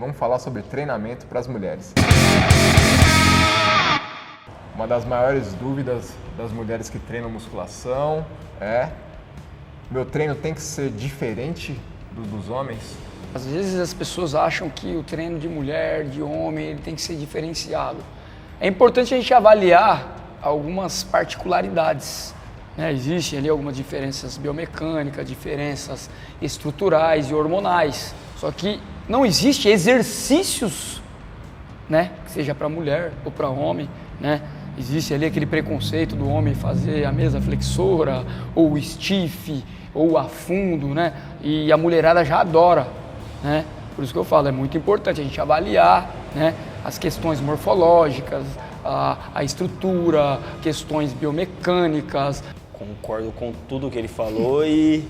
vamos falar sobre treinamento para as mulheres. Uma das maiores dúvidas das mulheres que treinam musculação é: meu treino tem que ser diferente dos homens? Às vezes as pessoas acham que o treino de mulher, de homem, ele tem que ser diferenciado. É importante a gente avaliar algumas particularidades, né? Existem ali algumas diferenças biomecânicas, diferenças estruturais e hormonais. Só que não existe exercícios, né, que seja para mulher ou para homem, né? Existe ali aquele preconceito do homem fazer a mesa flexora, ou o stiff, ou o afundo, né? E a mulherada já adora, né? Por isso que eu falo, é muito importante a gente avaliar, né, as questões morfológicas, a estrutura, questões biomecânicas. Concordo com tudo que ele falou e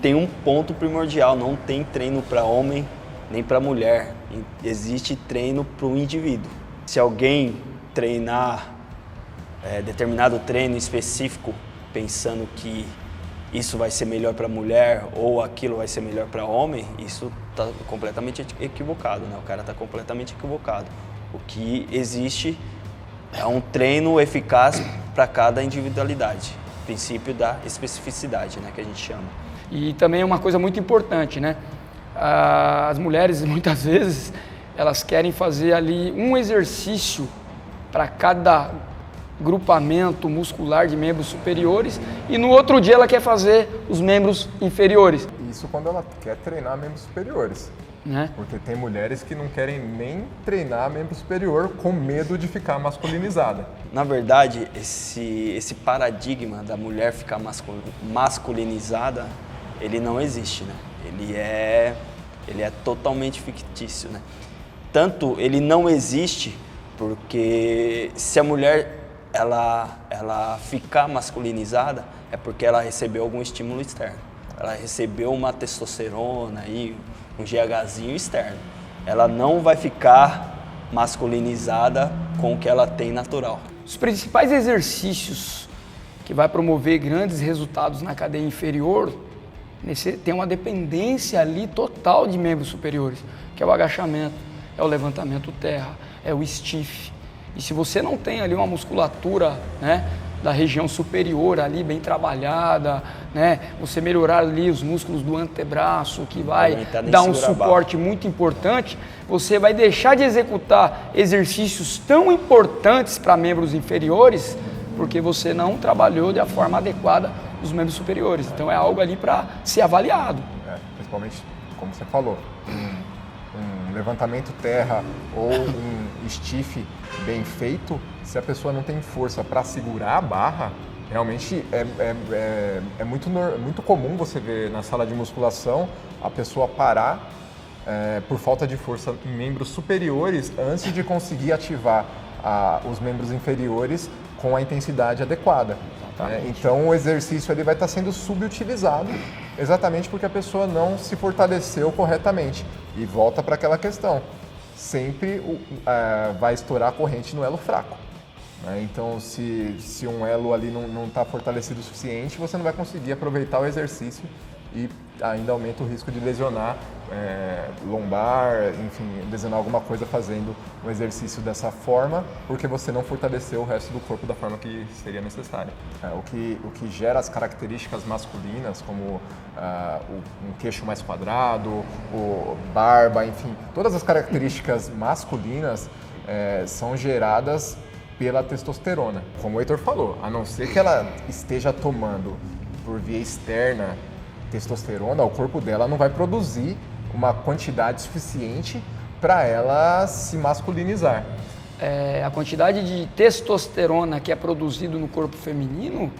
tem um ponto primordial: não tem treino para homem nem para mulher, existe treino para o indivíduo. Se alguém treinar determinado treino específico pensando que isso vai ser melhor para mulher ou aquilo vai ser melhor para homem, isso está completamente equivocado, né? O cara está completamente equivocado. O que existe é um treino eficaz para cada individualidade, princípio da especificidade, né, que a gente chama. E também é uma coisa muito importante, né? As mulheres, muitas vezes, elas querem fazer ali um exercício para cada grupamento muscular de membros superiores e no outro dia ela quer fazer os membros inferiores. Isso quando ela quer treinar membros superiores. Né? Porque tem mulheres que não querem nem treinar membro superior com medo de ficar masculinizada. Na verdade, esse paradigma da mulher ficar masculinizada, ele não existe, né? Ele é totalmente fictício, né? Tanto ele não existe porque se a mulher ela ficar masculinizada é porque ela recebeu algum estímulo externo. Ela recebeu uma testosterona aí, um GHzinho externo. Ela não vai ficar masculinizada com o que ela tem natural. Os principais exercícios que vai promover grandes resultados na cadeia inferior tem uma dependência ali total de membros superiores, que é o agachamento, é o levantamento terra, é o stiff. E se você não tem ali uma musculatura, né, da região superior ali bem trabalhada, né, você melhorar ali os músculos do antebraço, que vai dar um suporte muito importante, você vai deixar de executar exercícios tão importantes para membros inferiores, porque você não trabalhou da forma adequada os membros superiores. Então é algo ali para ser avaliado. Principalmente, como você falou, um levantamento terra ou um stiff bem feito, se a pessoa não tem força para segurar a barra, realmente é muito comum você ver na sala de musculação a pessoa parar por falta de força em membros superiores antes de conseguir ativar os membros inferiores com a intensidade adequada. Então o exercício ali vai estar sendo subutilizado exatamente porque a pessoa não se fortaleceu corretamente. E volta para aquela questão, sempre vai estourar a corrente no elo fraco. Então se um elo ali não está fortalecido o suficiente, você não vai conseguir aproveitar o exercício e ainda aumenta o risco de lesionar lombar, enfim, lesionar alguma coisa fazendo um exercício dessa forma, porque você não fortaleceu o resto do corpo da forma que seria necessária. O que gera as características masculinas, como um queixo mais quadrado, barba, enfim, todas as características masculinas são geradas pela testosterona. Como o Heitor falou, a não ser que ela esteja tomando por via externa testosterona, o corpo dela não vai produzir uma quantidade suficiente para ela se masculinizar. A quantidade de testosterona que é produzido no corpo feminino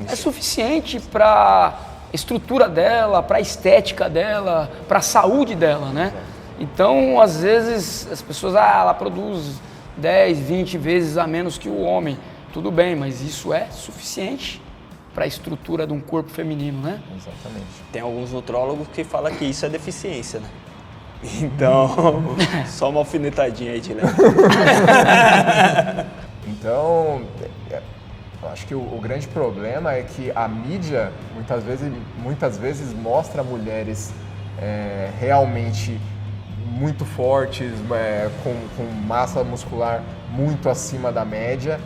é suficiente para a estrutura dela, para a estética dela, para a saúde dela, né? Então, às vezes, as pessoas, ela produz 10, 20 vezes a menos que o homem. Tudo bem, mas isso é suficiente para a estrutura de um corpo feminino, né? Exatamente. Tem alguns nutrólogos que falam que isso é deficiência, né? Então, só uma alfinetadinha aí de leve. Então, eu acho que o grande problema é que a mídia muitas vezes mostra mulheres realmente muito fortes, com massa muscular muito acima da média,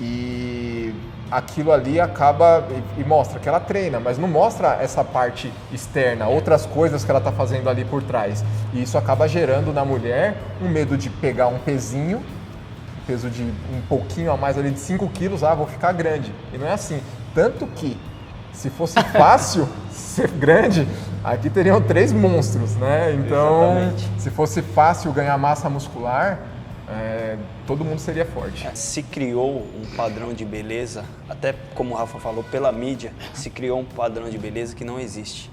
e aquilo ali acaba e mostra que ela treina, mas não mostra essa parte externa, outras coisas que ela está fazendo ali por trás. E isso acaba gerando na mulher um medo de pegar um pezinho, peso de um pouquinho a mais ali de 5 quilos, vou ficar grande. E não é assim. Tanto que, se fosse fácil ser grande, aqui teriam 3 monstros, né? Então, exatamente. Se fosse fácil ganhar massa muscular, todo mundo seria forte. Se criou um padrão de beleza, até como o Rafa falou, pela mídia, se criou um padrão de beleza que não existe.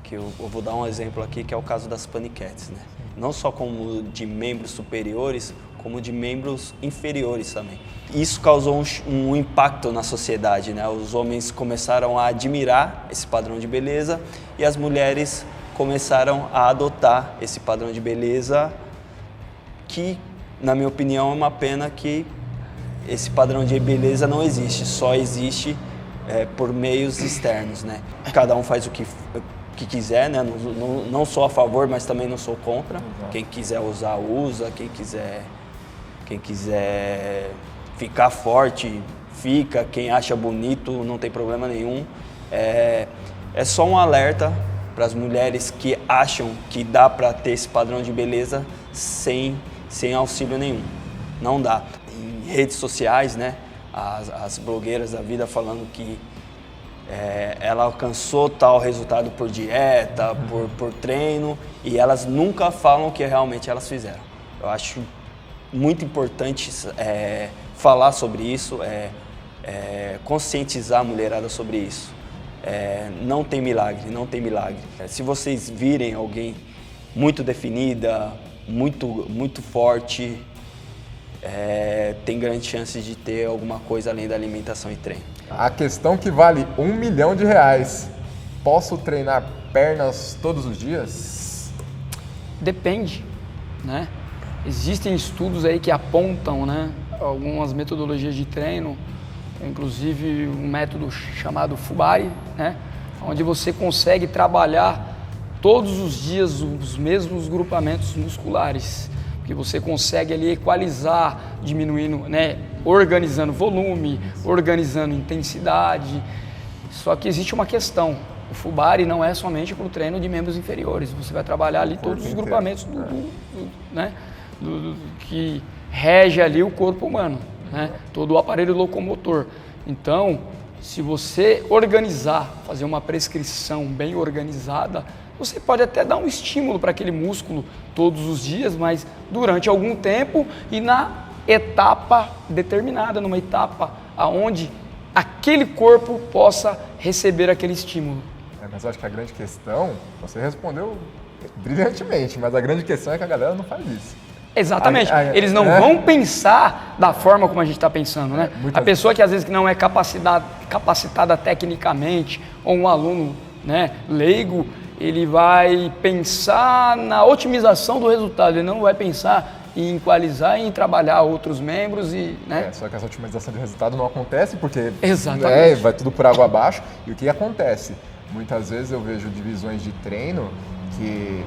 Que eu vou dar um exemplo aqui, que é o caso das paniquetes, né? Não só como de membros superiores, como de membros inferiores também. Isso causou um impacto na sociedade, né? Os homens começaram a admirar esse padrão de beleza e as mulheres começaram a adotar esse padrão de beleza que, na minha opinião, é uma pena que esse padrão de beleza não existe, só existe por meios externos, né? Cada um faz o que quiser, né? Não sou a favor, mas também não sou contra. Uhum. Quem quiser usar, usa. Quem quiser ficar forte, fica. Quem acha bonito, não tem problema nenhum. É só um alerta para as mulheres que acham que dá para ter esse padrão de beleza sem auxílio nenhum. Não dá. Em redes sociais, né? As blogueiras da vida falando que ela alcançou tal resultado por dieta, por treino, e elas nunca falam o que realmente elas fizeram. Eu acho muito importante falar sobre isso, conscientizar a mulherada sobre isso. Não tem milagre, não tem milagre. Se vocês virem alguém muito definida, muito forte, tem grandes chances de ter alguma coisa além da alimentação e treino. A questão que vale R$1 milhão, posso treinar pernas todos os dias? Depende, né? Existem estudos aí que apontam, né, algumas metodologias de treino, inclusive um método chamado Fubari, né, onde você consegue trabalhar todos os dias os mesmos grupamentos musculares, que você consegue ali equalizar, diminuindo, né, organizando volume, organizando intensidade. Só que existe uma questão, o Fubari não é somente para o treino de membros inferiores, você vai trabalhar ali todos os grupamentos que rege ali o corpo humano, né, todo o aparelho locomotor. Então, se você organizar, fazer uma prescrição bem organizada, você pode até dar um estímulo para aquele músculo todos os dias, mas durante algum tempo e na etapa determinada, numa etapa onde aquele corpo possa receber aquele estímulo. Mas eu acho que a grande questão, você respondeu brilhantemente, mas a grande questão é que a galera não faz isso. Exatamente. Eles não vão pensar da forma como a gente está pensando, né? A pessoa que às vezes não é capacitada tecnicamente, ou um aluno, né, leigo, ele vai pensar na otimização do resultado, ele não vai pensar em equalizar e em trabalhar outros membros e, né? Só que essa otimização de resultado não acontece porque vai tudo por água abaixo. E o que acontece? Muitas vezes eu vejo divisões de treino que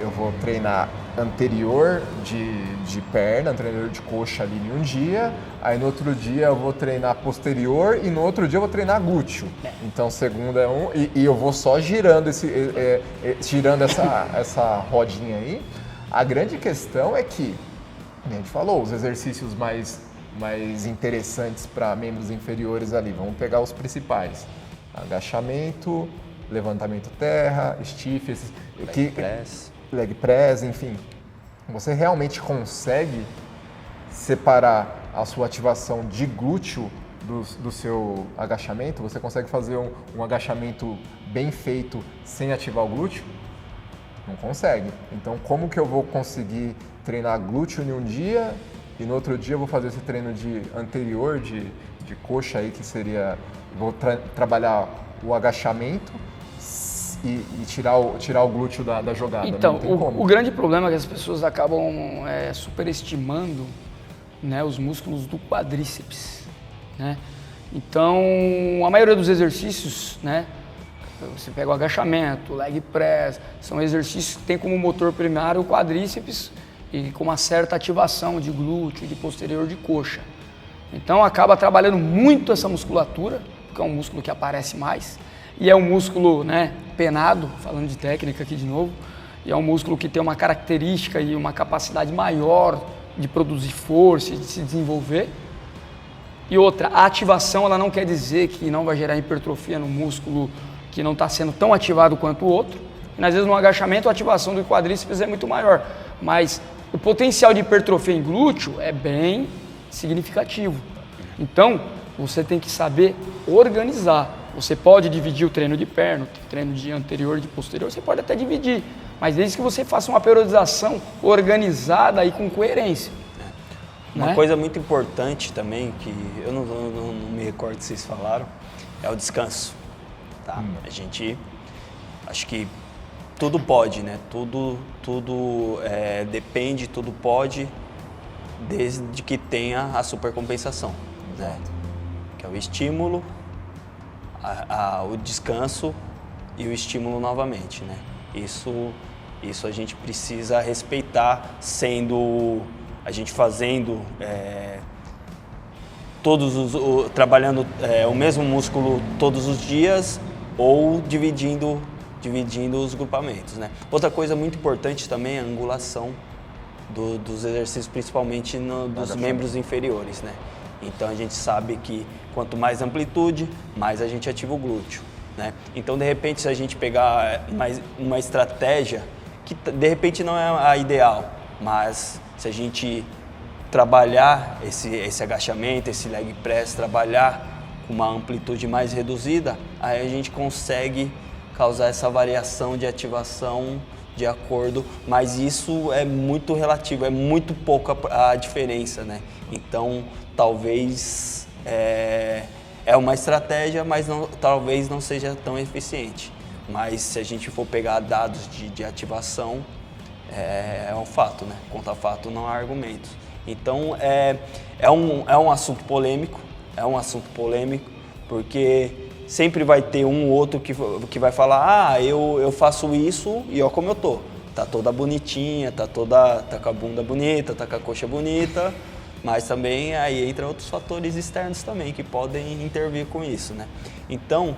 eu vou treinar anterior de perna, anterior de coxa ali em um dia, aí no outro dia eu vou treinar posterior e no outro dia eu vou treinar glúteo. Então segunda é e eu vou só girando girando essa rodinha aí. A grande questão é que, como a gente falou, os exercícios mais interessantes para membros inferiores ali, vamos pegar os principais: agachamento, levantamento terra, stiff, leg press, enfim. Você realmente consegue separar a sua ativação de glúteo do seu agachamento? Você consegue fazer um agachamento bem feito sem ativar o glúteo? Não consegue. Então, como que eu vou conseguir treinar glúteo em um dia e no outro dia eu vou fazer esse treino de anterior, de coxa aí, que seria... Vou trabalhar o agachamento e tirar o glúteo da jogada. Então, o grande problema é que as pessoas acabam superestimando, né, os músculos do quadríceps, né? Então, a maioria dos exercícios, né, Você pega o agachamento, o leg press, são exercícios que tem como motor primário o quadríceps e com uma certa ativação de glúteo e de posterior de coxa. Então acaba trabalhando muito essa musculatura, porque é um músculo que aparece mais, e é um músculo, né, penado, falando de técnica aqui de novo, e é um músculo que tem uma característica e uma capacidade maior de produzir força e de se desenvolver. E outra, a ativação ela não quer dizer que não vai gerar hipertrofia no músculo que não está sendo tão ativado quanto o outro. E, às vezes no agachamento a ativação do quadríceps é muito maior, mas o potencial de hipertrofia em glúteo é bem significativo. Então, você tem que saber organizar. Você pode dividir o treino de perna, o treino de anterior e de posterior, você pode até dividir, mas desde que você faça uma periodização organizada e com coerência. Uma coisa muito importante também, que eu não me recordo se vocês falaram, é o descanso. Tá? A gente, acho que tudo pode, né? Tudo depende, tudo pode, desde que tenha a supercompensação, né? Que é o estímulo, o descanso e o estímulo novamente, né? Isso a gente precisa respeitar, a gente fazendo trabalhando o mesmo músculo todos os dias ou dividindo os grupamentos, né? Outra coisa muito importante também é a angulação dos exercícios, principalmente dos membros inferiores, né? Então a gente sabe que quanto mais amplitude, mais a gente ativa o glúteo, né? Então de repente se a gente pegar uma estratégia que de repente não é a ideal, mas se a gente trabalhar esse agachamento, esse leg press, trabalhar com uma amplitude mais reduzida, aí a gente consegue causar essa variação de ativação de acordo, mas isso é muito relativo, é muito pouca a diferença, né? Então, talvez é uma estratégia, mas talvez não seja tão eficiente. Mas se a gente for pegar dados de ativação, é um fato, né? Contra fato não há argumentos. Então, é um assunto polêmico, porque sempre vai ter um ou outro que vai falar, eu faço isso e ó como eu tô. Tá toda bonitinha, tá com a bunda bonita, tá com a coxa bonita, mas também aí entra outros fatores externos também que podem intervir com isso, né? Então,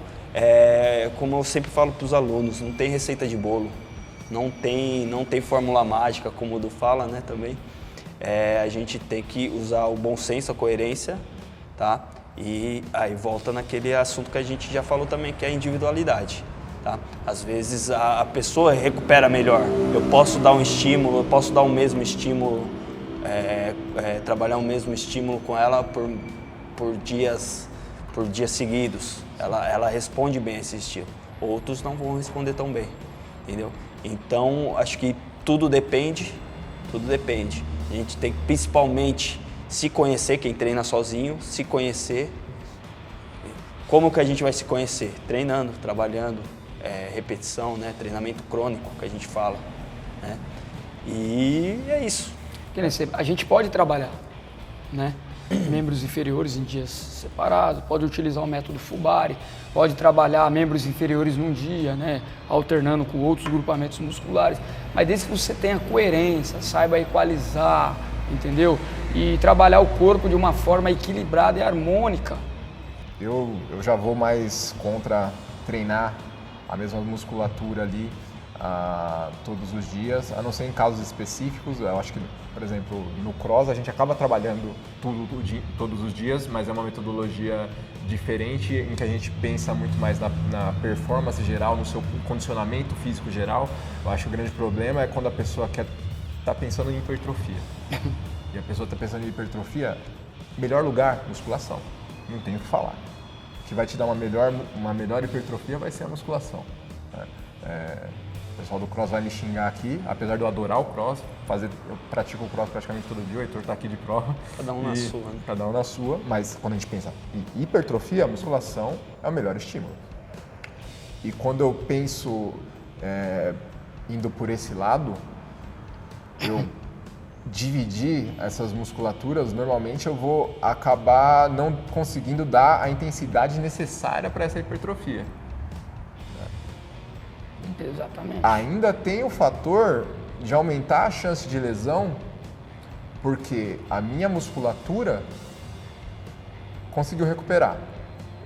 como eu sempre falo para os alunos, não tem receita de bolo, não tem fórmula mágica, como o Du fala, né, também. A gente tem que usar o bom senso, a coerência, tá? E aí volta naquele assunto que a gente já falou também, que é a individualidade, tá? Às vezes a pessoa recupera melhor. Eu posso dar um estímulo, eu posso dar o mesmo estímulo, trabalhar o mesmo estímulo com ela por dias seguidos. Ela responde bem a esse estilo. Outros não vão responder tão bem, entendeu? Então, acho que tudo depende. A gente tem que principalmente se conhecer, quem treina sozinho, se conhecer. Como que a gente vai se conhecer? Treinando, trabalhando, repetição, né? Treinamento crônico, que a gente fala, né? E é isso. A gente pode trabalhar, né? Membros inferiores em dias separados, pode utilizar o método Fubari, pode trabalhar membros inferiores num dia, né? Alternando com outros grupamentos musculares, mas desde que você tenha coerência, saiba equalizar, entendeu? E trabalhar o corpo de uma forma equilibrada e harmônica. Eu já vou mais contra treinar a mesma musculatura ali todos os dias, a não ser em casos específicos. Eu acho que, por exemplo, no cross a gente acaba trabalhando todos os dias, mas é uma metodologia diferente em que a gente pensa muito mais na performance geral, no seu condicionamento físico geral. Eu acho que o grande problema é quando a pessoa está pensando em hipertrofia. E a pessoa está pensando em hipertrofia, melhor lugar, musculação. Não tem o que falar. O que vai te dar uma melhor hipertrofia vai ser a musculação. O pessoal do cross vai me xingar aqui, apesar de eu adorar o cross, eu pratico o cross praticamente todo dia, o Heitor está aqui de prova. Cada um na sua, né? Cada um na sua, mas quando a gente pensa em hipertrofia, a musculação é o melhor estímulo. E quando eu penso indo por esse lado, eu dividir essas musculaturas, normalmente eu vou acabar não conseguindo dar a intensidade necessária para essa hipertrofia. Exatamente. Ainda tem o fator de aumentar a chance de lesão, porque a minha musculatura conseguiu recuperar.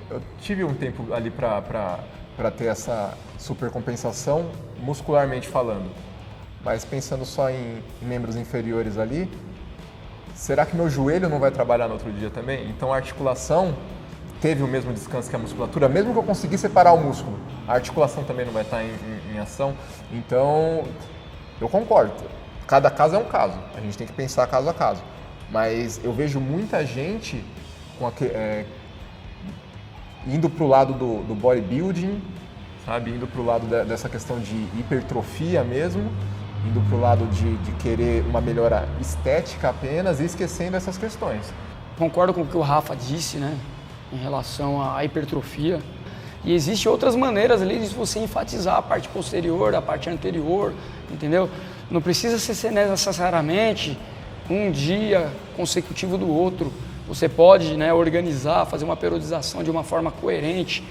Eu tive um tempo ali para ter essa supercompensação, muscularmente falando. Mas pensando só em membros inferiores ali, será que meu joelho não vai trabalhar no outro dia também? Então a articulação teve o mesmo descanso que a musculatura, mesmo que eu conseguisse separar o músculo, a articulação também não vai estar em ação. Então, eu concordo. Cada caso é um caso. A gente tem que pensar caso a caso. Mas eu vejo muita gente indo para o lado do bodybuilding, sabe? Indo para o lado dessa questão de hipertrofia mesmo, indo para o lado de querer uma melhora estética apenas e esquecendo essas questões. Concordo com o que o Rafa disse, né? Em relação à hipertrofia. E existem outras maneiras ali de você enfatizar a parte posterior, a parte anterior, entendeu? Não precisa ser necessariamente um dia consecutivo do outro. Você pode, né, organizar, fazer uma periodização de uma forma coerente,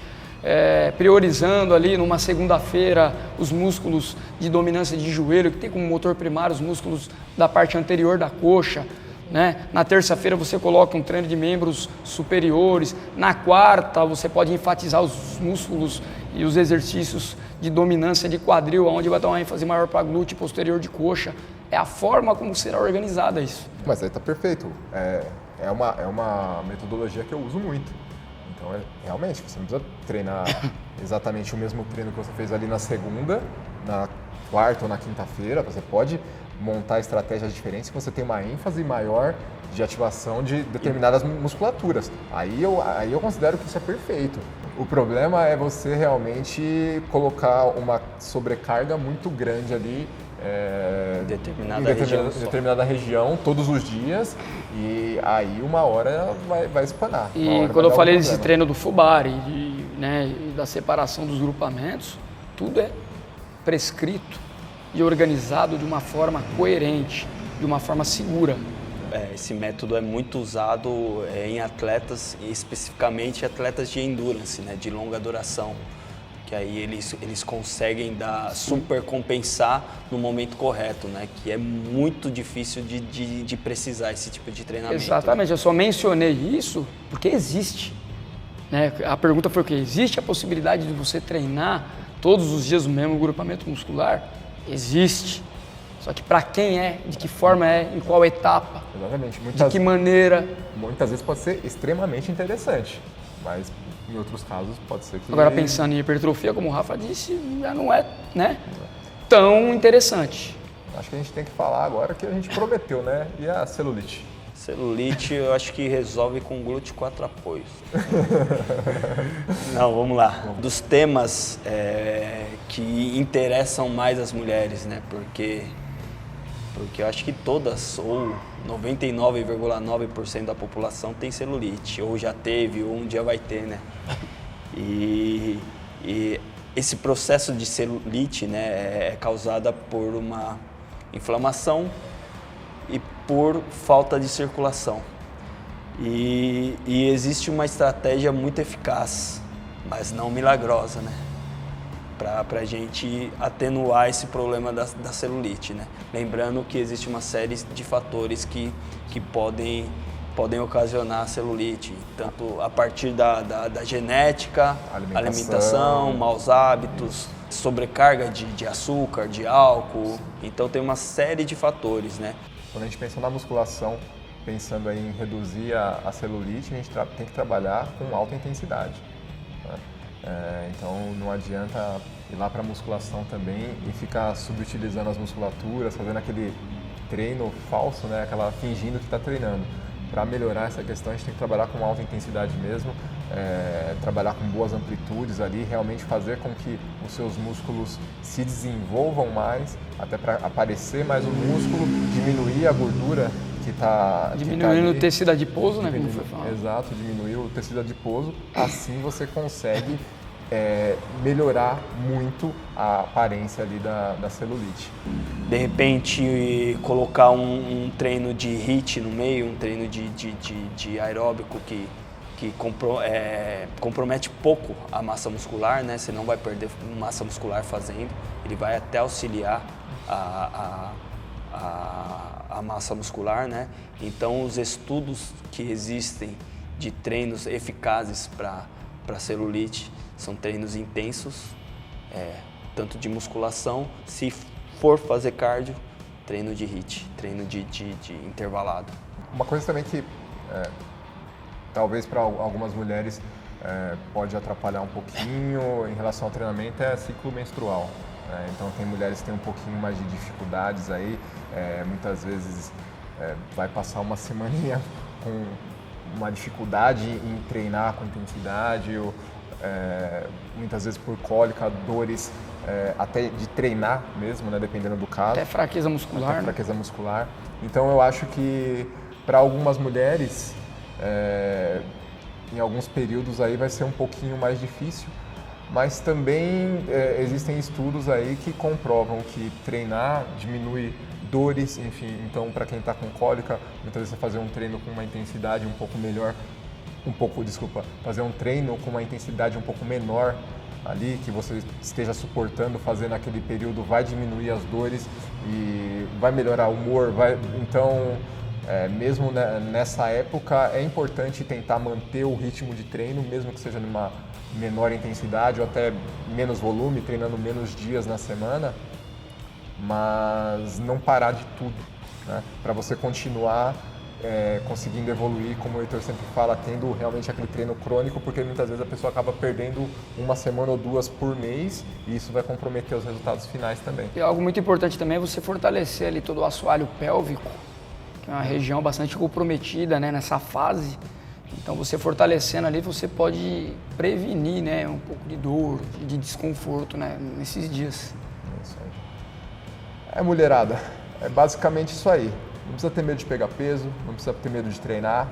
priorizando ali numa segunda-feira os músculos de dominância de joelho, que tem como motor primário os músculos da parte anterior da coxa. Né? Na terça-feira você coloca um treino de membros superiores, na quarta você pode enfatizar os músculos e os exercícios de dominância de quadril, onde vai dar uma ênfase maior para glúteo posterior de coxa. É a forma como será organizada isso. Mas aí tá perfeito. É uma metodologia que eu uso muito. Então, realmente, você não precisa treinar exatamente o mesmo treino que você fez ali na segunda, na quarta ou na quinta-feira. Você pode montar estratégias diferentes que você tem uma ênfase maior de ativação de determinadas musculaturas. Aí eu considero que isso é perfeito. O problema é você realmente colocar uma sobrecarga muito grande ali em determinada região todos os dias, e aí uma hora vai espanar. E quando eu falei desse treino do Fubari, né, e da separação dos grupamentos, tudo é prescrito e organizado de uma forma coerente, de uma forma segura. Esse método é muito usado em atletas, especificamente atletas de endurance, né, de longa duração, que aí eles conseguem super compensar no momento correto, né, que é muito difícil de precisar esse tipo de treinamento. Exatamente, eu só mencionei isso porque existe. Né? A pergunta foi o quê? Existe a possibilidade de você treinar todos os dias o mesmo grupamento muscular? Existe. Só que para quem é, de que forma é, em qual etapa, exatamente. De que maneira. Muitas vezes pode ser extremamente interessante, mas em outros casos pode ser que... Agora pensando em hipertrofia, como o Rafa disse, já não é, né, tão interessante. Acho que a gente tem que falar agora que a gente prometeu, né? E a celulite? Celulite eu acho que resolve com glúteo 4 apoios. Não, vamos lá. Dos temas que interessam mais as mulheres, né? Porque eu acho que todas, ou 99,9% da população tem celulite, ou já teve, ou um dia vai ter, né? E esse processo de celulite, né, é causada por uma inflamação e por falta de circulação. E existe uma estratégia muito eficaz, mas não milagrosa, né? Para a gente atenuar esse problema da celulite, né? Lembrando que existe uma série de fatores que podem ocasionar a celulite, tanto a partir da genética, alimentação, maus hábitos, sobrecarga de açúcar, de álcool. Então tem uma série de fatores, né? Quando a gente pensa na musculação, pensando em reduzir a celulite, a gente tem que trabalhar com alta intensidade. Né? Então não adianta ir lá para a musculação também e ficar subutilizando as musculaturas, fazendo aquele treino falso, né? Fingindo que está treinando. Para melhorar essa questão, a gente tem que trabalhar com alta intensidade mesmo, trabalhar com boas amplitudes ali, realmente fazer com que os seus músculos se desenvolvam mais, até para aparecer mais o músculo, diminuir a gordura que está diminuindo o tecido adiposo, né? Como foi falado. Exato, diminuir o tecido adiposo, assim você consegue melhorar muito a aparência ali da celulite. De repente, colocar um treino de HIIT no meio, um treino de aeróbico que que compromete pouco a massa muscular, né? Você não vai perder massa muscular fazendo, ele vai até auxiliar a massa muscular, né? Então, os estudos que existem de treinos eficazes para celulite são treinos intensos, tanto de musculação, se for fazer cardio, treino de HIIT, treino de intervalado. Uma coisa também que talvez para algumas mulheres pode atrapalhar um pouquinho em relação ao treinamento é ciclo menstrual. Então tem mulheres que têm um pouquinho mais de dificuldades aí, muitas vezes vai passar uma semaninha com uma dificuldade em treinar com intensidade, ou muitas vezes por cólica, dores até de treinar mesmo, né, dependendo do caso. Até fraqueza muscular. Até fraqueza muscular. Então eu acho que para algumas mulheres, em alguns períodos aí vai ser um pouquinho mais difícil, mas também existem estudos aí que comprovam que treinar diminui dores, enfim. Então, para quem está com cólica, muitas vezes você fazer um treino com uma intensidade um pouco melhor, fazer um treino com uma intensidade um pouco menor ali, que você esteja suportando fazer naquele período, vai diminuir as dores e vai melhorar o humor, então... mesmo nessa época, é importante tentar manter o ritmo de treino, mesmo que seja numa menor intensidade ou até menos volume, treinando menos dias na semana, mas não parar de tudo, né? Para você continuar conseguindo evoluir, como o Heitor sempre fala, tendo realmente aquele treino crônico, porque muitas vezes a pessoa acaba perdendo uma semana ou duas por mês e isso vai comprometer os resultados finais também. E algo muito importante também é você fortalecer ali todo o assoalho pélvico, que é uma região bastante comprometida, né, nessa fase. Então, você fortalecendo ali, você pode prevenir, né, um pouco de dor, de desconforto, né, nesses dias. É isso aí. Mulherada, é basicamente isso aí. Não precisa ter medo de pegar peso, não precisa ter medo de treinar,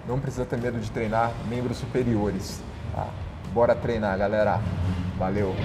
não precisa ter medo de treinar membros superiores. Bora treinar, galera. Valeu!